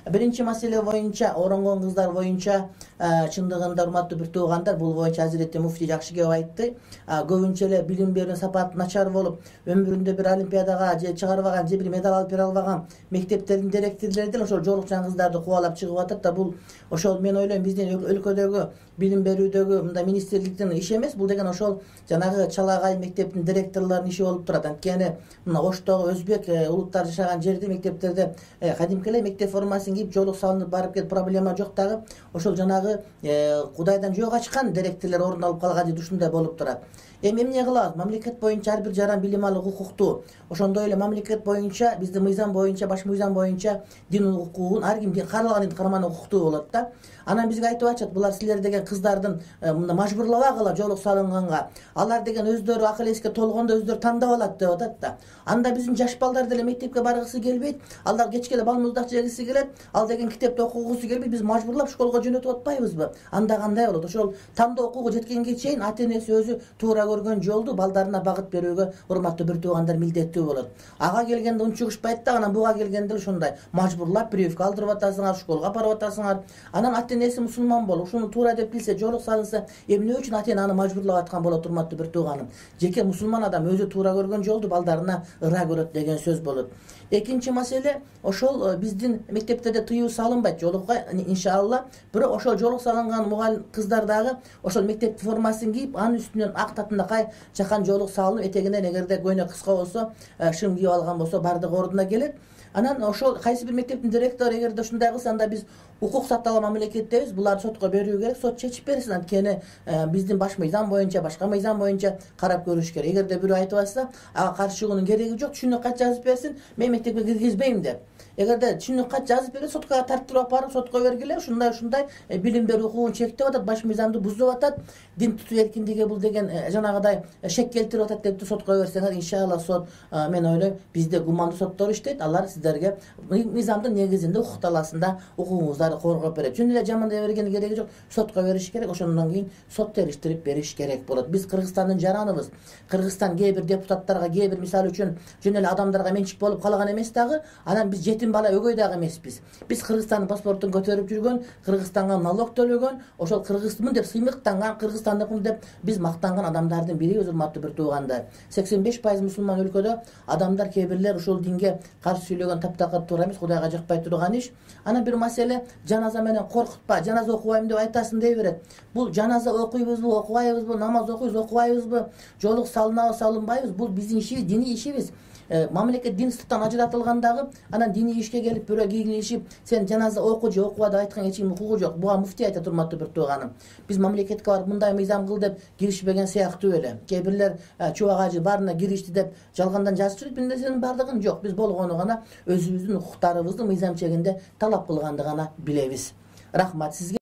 Birinci mesele boyunca, orongон kızlar boyunca çındığında urmatlı bir tuğanдар, bu boyunca Hazreti Mufti jakşı kep aytты. Көбүнчө bilim berүүнүн сапаты начар болуp, ömründe bir olimpiadaga же чыгарып алган, же bir medal alıp bere alбаган мектептердин директорлори деле ошол жолукчан кыздарды кубалап чыгып атат да, бул ошол мен ойлойм биздин өлкөдөгү билим берүүдөгү мындай министрликтин иши эмес, бул деген ошол жанагы чалагай мектептин директорлорунун иши болуп турат. Анткени мына Оштогу өзбек улуттар жашаган жерде мектептерде кадимки эле мектеп формасын кийип жолук салынып барып кетип проблема жок дагы. Ошол жанагы Кудайдан жөө ачкан директорлор орун алып калган жерде ушундай болуп турат. Эмне кылабыз? Мамлекет боюнча ар бир жаран билим алуу укуктуу. Ошондой эле мамлекет боюнча, биздин мыйзам боюнча, баш мыйзам боюнча дин укугун ар ким каралган дин карман укуктуу болот да. Анан бизге айтып атышат, булар силер деген кыздардын мында мажбурлабагыла жолук салынганга. Алар деген өздөрү акыл эске толгондо өздөрү тандап алат деп атат да. Анда биздин жаш балдар деле мектепке баргысы келбейт. Алар кечке эле балмуздак жегиси келет. Ал деген китепти окугусу келбейт. Биз мажбурлап школго жөнөтүп атпайбызбы? Анда кандай болот? Ошол тандоо окууга жеткенге чейин ата-энеси өзү туура көргөн жолду балдарына багыт берүүгө урматтуу бир туугандар милдеттүү болот. Ага келгенде унчугушпайт да, анан буга келгенде ушундай мажбурлап прививка алдырып атасыңар, школга апарып атасыңар. Анан ата-энеси мусулман болуп, ушуну туура деп билсе, жолук салынса, эмне үчүн ата-эне аны мажбурлап аткан болот, урматтуу бир тууганым? Жеке мусулман адам өзү туура көргөн жолду балдарына ыра көрөт деген сөз болот. Экинчи маселе, ошол биздин мектептерде тыюу салынбайт жолукка, иншалла. Бирок ошол жолук салынган мугалим кыздар дагы ошол мектеп формасын кийип, анын үстүнөн ак татындакай жакан жолук салынып, этегинен эгерде көйнөк кыска болсо, шым кийип алган болсо, бардыгы ордуна келет. Анан ошол кайсы бир мектептин директору эгерде ушундай кылса, анда биз укук сакталган мамлекеттебиз, буларды сотко берүү керек, сот чечип берсин. Анткени биздин баш мыйзам боюнча, башка мыйзам боюнча карап көрүш керек. Эгерде бирөө айтып атса, ага каршы чыгуунун кереги жок, түшүнүк кат жазып берсин, мен мектепке киргизбейм деп. Эгерде түшүнүк кат жазып берсе, сотко тартырып апарып, сотко бергиле, ушундай билим берүү укугун чектеп атат, баш мыйзамды бузуп атат, дин тутуу эркиндиги бул деген жанагыдай шек келтирип атат деп сотко берсеңер, иншалла сот, мен ойлойм, бизде гумандуу соттор иштейт, алар сиздерге мыйзамдын негизинде, укук талаасында укугуңуздарды коргоп берет. Чын эле жамандай берген кереги жок, сотко бериш керек, ошондон кийин сот териштирип бериш керек болот. Биз Кыргызстандын жараныбыз. Кыргызстан кээ бир депутаттарга, кээ бир мисалы үчүн жөн эле адамдарга менчик болуп калган эмес дагы, анан биз жетим бала өгөй дагы эмеспиз. Биз Кыргызстандын паспортун көтөрүп жүргөн, Кыргызстанга налог төлөгөн, ошол кыргызмын деп сыймыктанган, Кыргызстандыкмын деп биз мактанган адамдардын бирибиз, урматтуу бир туугандар. 85% мусулман өлкөдө адамдар, кээ бирлер ушул динге каршы сүйлөгөн таптакыр туура эмес, Кудайга жакпай турган иш. Анан бир маселе, жаназа менен коркутпа, жаназа окубайм деп айтасың дей берет. Бул жаназа окуйбузбу, окубайбызбы, намаз окуйбуз, окубайбызбы, жолук салынабы, салынбайбыз, бул биздин ишибиз, диний ишибиз. Мамлекет динсиздиктен ажыратылгандагы, анан диний ишке келип бирөө кийинишип, сен жаназа оку же окуба деп айткан эч ким укугу жок. Буга муфтий айтат, урматтуу бир тууганым. Биз мамлекетке барып мындай мыйзам кыл деп киришпеген сыяктуу эле. Кээ бирлер чубак ажы баарына киришти деп жалгандан жазып жүрүп, нерсенин бардыгын жок. Биз болгону гана өзүбүздүн укуктарыбызды мыйзам чегинде талап кылганды гана билебиз. Рахмат сизге.